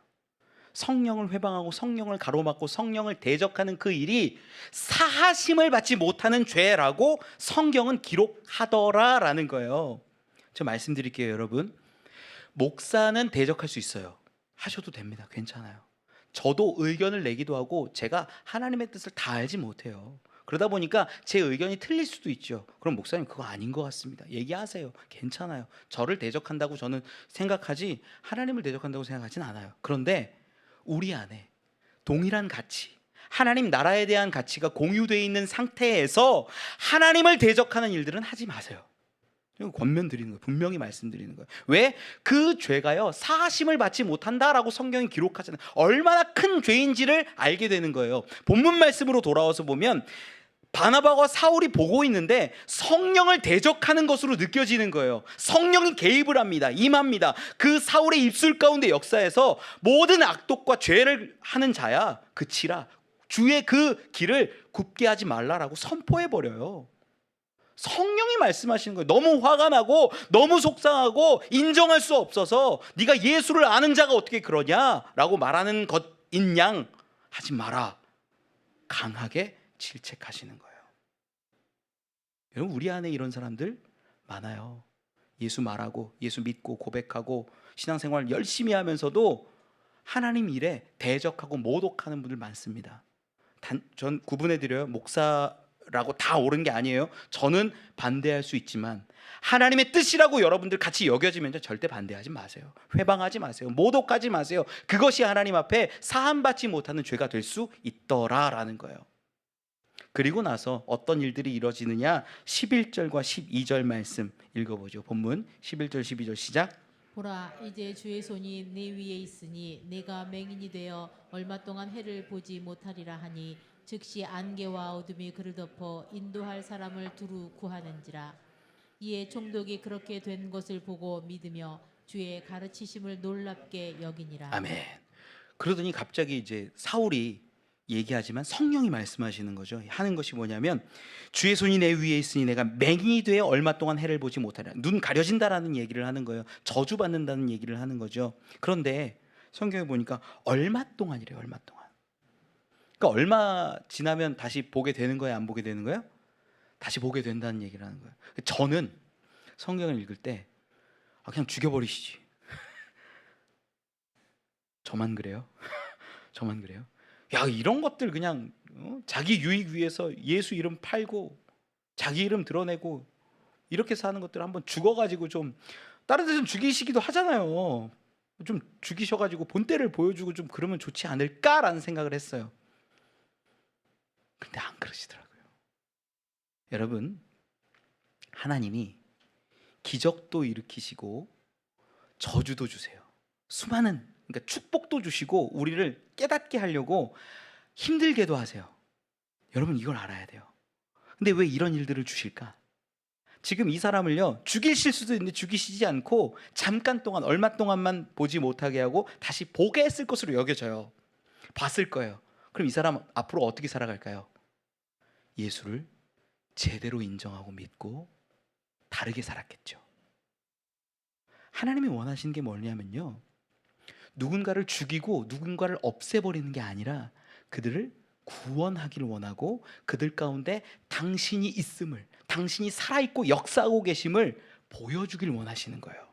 Speaker 1: 성령을 회방하고 성령을 가로막고 성령을 대적하는 그 일이 사하심을 받지 못하는 죄라고 성경은 기록하더라라는 거예요. 저 말씀드릴게요, 여러분. 목사는 대적할 수 있어요. 하셔도 됩니다. 괜찮아요. 저도 의견을 내기도 하고 제가 하나님의 뜻을 다 알지 못해요. 그러다 보니까 제 의견이 틀릴 수도 있죠. 그럼 목사님 그거 아닌 것 같습니다. 얘기하세요. 괜찮아요. 저를 대적한다고 저는 생각하지 하나님을 대적한다고 생각하진 않아요. 그런데 우리 안에 동일한 가치, 하나님 나라에 대한 가치가 공유되어 있는 상태에서 하나님을 대적하는 일들은 하지 마세요. 권면 드리는 거예요. 분명히 말씀드리는 거예요. 왜? 그 죄가요 사하심을 받지 못한다라고 성경이 기록하잖아요. 얼마나 큰 죄인지를 알게 되는 거예요. 본문 말씀으로 돌아와서 보면 바나바와 사울이 보고 있는데 성령을 대적하는 것으로 느껴지는 거예요. 성령이 개입을 합니다. 임합니다. 그 사울의 입술 가운데 역사에서 모든 악독과 죄를 하는 자야 그치라 주의 그 길을 굽게 하지 말라라고 선포해버려요. 성령이 말씀하시는 거예요. 너무 화가 나고 너무 속상하고 인정할 수 없어서 네가 예수를 아는 자가 어떻게 그러냐라고 말하는 것인 양 하지 마라. 강하게 질책하시는 거예요. 여러분 우리 안에 이런 사람들 많아요. 예수 말하고 예수 믿고 고백하고 신앙생활 열심히 하면서도 하나님 일에 대적하고 모독하는 분들 많습니다. 전 구분해드려요. 목사라고 다 옳은 게 아니에요. 저는 반대할 수 있지만 하나님의 뜻이라고 여러분들 같이 여겨지면 절대 반대하지 마세요. 회방하지 마세요. 모독하지 마세요. 그것이 하나님 앞에 사함받지 못하는 죄가 될 수 있더라라는 거예요. 그리고 나서 어떤 일들이 이루어지느냐 11절과 12절 말씀 읽어보죠. 본문 11절 12절 시작.
Speaker 2: 보라 이제 주의 손이 네 위에 있으니 네가 맹인이 되어 얼마 동안 해를 보지 못하리라 하니 즉시 안개와 어둠이 그를 덮어 인도할 사람을 두루 구하는지라. 이에 총독이 그렇게 된 것을 보고 믿으며 주의 가르치심을 놀랍게 여기니라.
Speaker 1: 아멘. 그러더니 갑자기 이제 사울이 얘기하지만 성령이 말씀하시는 거죠. 하는 것이 뭐냐면 주의 손이 내 위에 있으니 내가 맹인이 되어 얼마 동안 해를 보지 못하리라. 눈 가려진다라는 얘기를 하는 거예요. 저주받는다는 얘기를 하는 거죠. 그런데 성경에 보니까 얼마 동안이래요. 얼마 동안. 그러니까 얼마 지나면 다시 보게 되는 거예요? 안 보게 되는 거예요? 다시 보게 된다는 얘기를 하는 거예요. 저는 성경을 읽을 때 그냥 죽여버리시지. 저만 그래요? 저만 그래요? 야, 이런 것들 그냥 자기 유익 위해서 예수 이름 팔고 자기 이름 드러내고 이렇게 사는 것들 한번 죽어가지고 좀 다른 데서 죽이시기도 하잖아요. 좀 죽이셔가지고 본때를 보여주고 좀 그러면 좋지 않을까라는 생각을 했어요. 근데 안 그러시더라고요. 여러분, 하나님이 기적도 일으키시고 저주도 주세요. 수많은, 그러니까 축복도 주시고 우리를 깨닫게 하려고 힘들게도 하세요. 여러분, 이걸 알아야 돼요. 근데 왜 이런 일들을 주실까? 지금 이 사람을요, 죽이실 수도 있는데 죽이시지 않고 잠깐 동안, 얼마 동안만 보지 못하게 하고 다시 보게 했을 것으로 여겨져요. 봤을 거예요. 그럼 이 사람 앞으로 어떻게 살아갈까요? 예수를 제대로 인정하고 믿고 다르게 살았겠죠. 하나님이 원하시는 게 뭐냐면요, 누군가를 죽이고 누군가를 없애버리는 게 아니라 그들을 구원하기를 원하고 그들 가운데 당신이 있음을, 당신이 살아있고 역사하고 계심을 보여주길 원하시는 거예요.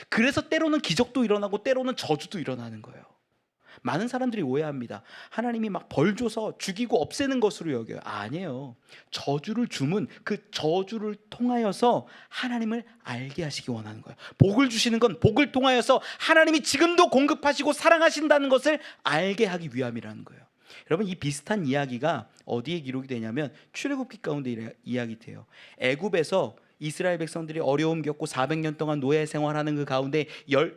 Speaker 1: 그래서 때로는 기적도 일어나고 때로는 저주도 일어나는 거예요. 많은 사람들이 오해합니다. 하나님이 막 벌 줘서 죽이고 없애는 것으로 여겨요. 아니에요. 저주를 주면 그 저주를 통하여서 하나님을 알게 하시기 원하는 거예요. 복을 주시는 건 복을 통하여서 하나님이 지금도 공급하시고 사랑하신다는 것을 알게 하기 위함이라는 거예요. 여러분, 이 비슷한 이야기가 어디에 기록이 되냐면 출애굽기 가운데 이야기 돼요. 애굽에서 이스라엘 백성들이 어려움 겪고 400년 동안 노예 생활하는 그 가운데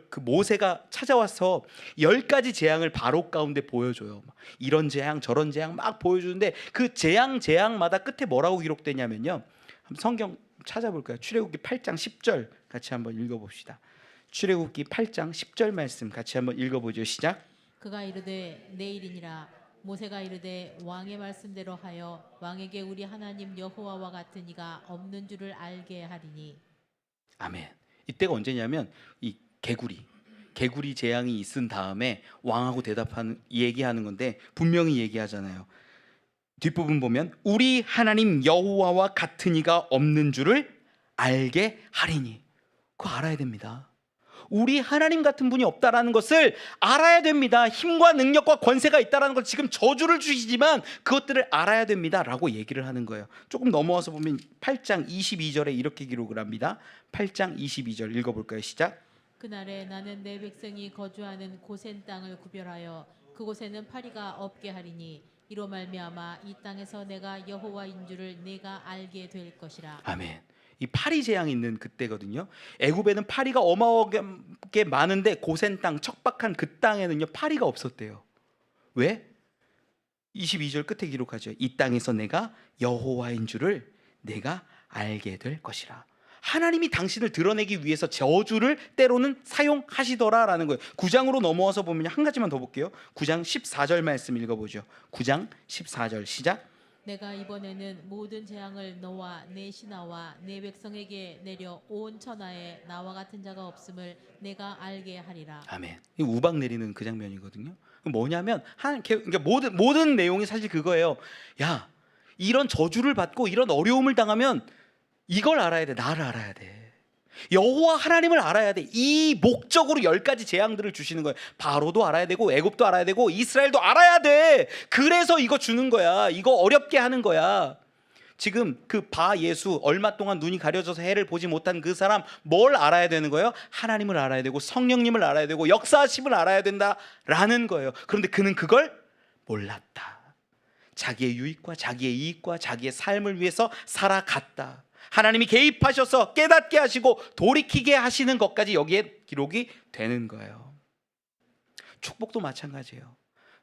Speaker 1: 그 모세가 찾아와서 10가지 재앙을 바로 가운데 보여줘요. 이런 재앙 저런 재앙 막 보여주는데 그 재앙마다 끝에 뭐라고 기록되냐면요, 성경 찾아볼까요? 출애굽기 8장 10절 같이 한번 읽어봅시다. 출애굽기 8장 10절 말씀 같이 한번 읽어보죠. 시작.
Speaker 2: 그가 이르되 내일이니라. 모세가 이르되 왕의 말씀대로 하여 왕에게 우리 하나님 여호와와 같은 이가 없는 줄을 알게 하리니.
Speaker 1: 아멘. 이때가 언제냐면 이 개구리 재앙이 있은 다음에 왕하고 얘기하는 건데 분명히 얘기하잖아요. 뒷부분 보면 우리 하나님 여호와와 같은 이가 없는 줄을 알게 하리니. 그거 알아야 됩니다. 우리 하나님 같은 분이 없다라는 것을 알아야 됩니다. 힘과 능력과 권세가 있다라는 걸, 지금 저주를 주시지만 그것들을 알아야 됩니다 라고 얘기를 하는 거예요. 조금 넘어와서 보면 8장 22절에 이렇게 기록을 합니다. 8장 22절 읽어볼까요? 시작.
Speaker 2: 그날에 나는 내 백성이 거주하는 고센 땅을 구별하여 그곳에는 파리가 없게 하리니 이로 말미암아 이 땅에서 내가 여호와인 줄을 내가 알게 될 것이라.
Speaker 1: 아멘. 이 파리 재앙이 있는 그때거든요. 애굽에는 파리가 어마어마하게 많은데 고센 땅, 척박한 그 땅에는요 파리가 없었대요. 왜? 22절 끝에 기록하죠. 이 땅에서 내가 여호와인 줄을 내가 알게 될 것이라. 하나님이 당신을 드러내기 위해서 저주를 때로는 사용하시더라라는 거예요. 9장으로 넘어와서 보면 한 가지만 더 볼게요. 9장 14절 말씀 읽어보죠. 9장 14절 시작.
Speaker 2: 내가 이번에는 모든 재앙을 너와 내 신하와 내 백성에게 내려 온 천하에 나와 같은 자가 없음을 내가 알게 하리라.
Speaker 1: 아멘. 이 우박 내리는 그 장면이거든요. 뭐냐면 그러니까 모든 내용이 사실 그거예요. 야, 이런 저주를 받고 이런 어려움을 당하면 이걸 알아야 돼. 나를 알아야 돼. 여호와 하나님을 알아야 돼. 이 목적으로 10가지 재앙들을 주시는 거예요. 바로도 알아야 되고 애굽도 알아야 되고 이스라엘도 알아야 돼. 그래서 이거 주는 거야. 이거 어렵게 하는 거야. 지금 그 바 예수, 얼마 동안 눈이 가려져서 해를 보지 못한 그 사람, 뭘 알아야 되는 거예요? 하나님을 알아야 되고 성령님을 알아야 되고 역사하심을 알아야 된다라는 거예요. 그런데 그는 그걸 몰랐다. 자기의 유익과 자기의 이익과 자기의 삶을 위해서 살아갔다. 하나님이 개입하셔서 깨닫게 하시고 돌이키게 하시는 것까지 여기에 기록이 되는 거예요. 축복도 마찬가지예요.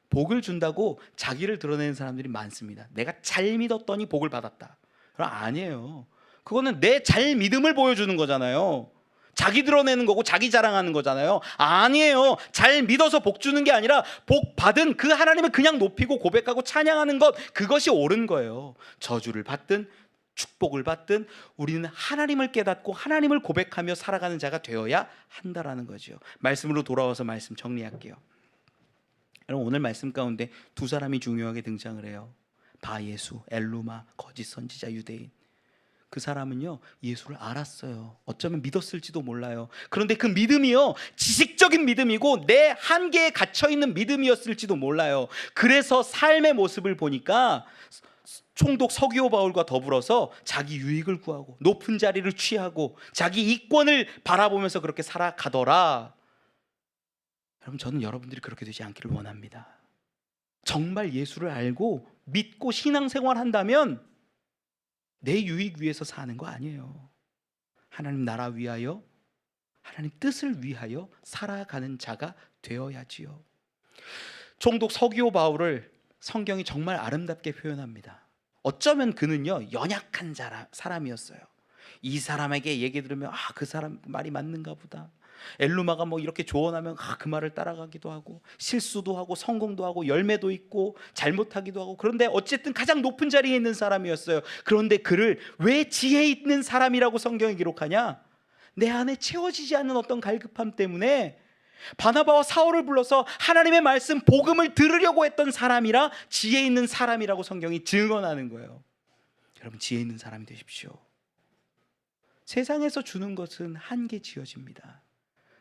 Speaker 1: 복을 준다고 자기를 드러내는 사람들이 많습니다. 내가 잘 믿었더니 복을 받았다. 그럼 아니에요. 그거는 내 잘 믿음을 보여주는 거잖아요. 자기 드러내는 거고 자기 자랑하는 거잖아요. 아니에요. 잘 믿어서 복 주는 게 아니라 복 받은 그 하나님을 그냥 높이고 고백하고 찬양하는 것, 그것이 옳은 거예요. 저주를 받든 축복을 받든 우리는 하나님을 깨닫고 하나님을 고백하며 살아가는 자가 되어야 한다라는 거죠. 말씀으로 돌아와서 말씀 정리할게요. 여러분, 오늘 말씀 가운데 두 사람이 중요하게 등장을 해요. 바예수, 엘루마, 거짓 선지자 유대인. 그 사람은요, 예수를 알았어요. 어쩌면 믿었을지도 몰라요. 그런데 그 믿음이요, 지식적인 믿음이고 내 한계에 갇혀있는 믿음이었을지도 몰라요. 그래서 삶의 모습을 보니까 총독 서기오 바울과 더불어서 자기 유익을 구하고 높은 자리를 취하고 자기 이권을 바라보면서 그렇게 살아가더라. 여러분, 저는 여러분들이 그렇게 되지 않기를 원합니다. 정말 예수를 알고 믿고 신앙생활 한다면 내 유익 위해서 사는 거 아니에요. 하나님 나라 위하여, 하나님 뜻을 위하여 살아가는 자가 되어야지요. 총독 서기오 바울을 성경이 정말 아름답게 표현합니다. 어쩌면 그는요, 연약한 사람이었어요. 이 사람에게 얘기 들으면 그 사람 말이 맞는가 보다. 엘루마가 뭐 이렇게 조언하면 그 말을 따라가기도 하고, 실수도 하고 성공도 하고 열매도 있고 잘못하기도 하고. 그런데 어쨌든 가장 높은 자리에 있는 사람이었어요. 그런데 그를 왜 지혜 있는 사람이라고 성경이 기록하냐? 내 안에 채워지지 않는 어떤 갈급함 때문에 바나바와 사울을 불러서 하나님의 말씀 복음을 들으려고 했던 사람이라 지혜 있는 사람이라고 성경이 증언하는 거예요. 여러분, 지혜 있는 사람이 되십시오. 세상에서 주는 것은 한계 지어집니다.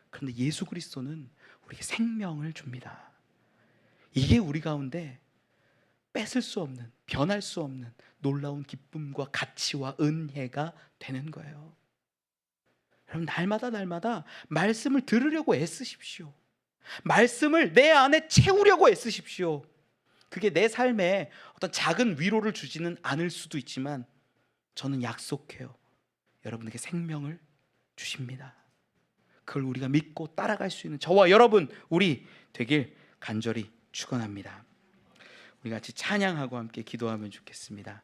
Speaker 1: 그런데 예수 그리스도는 우리에게 생명을 줍니다. 이게 우리 가운데 뺏을 수 없는, 변할 수 없는 놀라운 기쁨과 가치와 은혜가 되는 거예요. 여러분, 날마다 말씀을 들으려고 애쓰십시오. 말씀을 내 안에 채우려고 애쓰십시오. 그게 내 삶에 어떤 작은 위로를 주지는 않을 수도 있지만 저는 약속해요. 여러분에게 생명을 주십니다. 그걸 우리가 믿고 따라갈 수 있는 저와 여러분, 우리 되길 간절히 축원합니다. 우리 같이 찬양하고 함께 기도하면 좋겠습니다.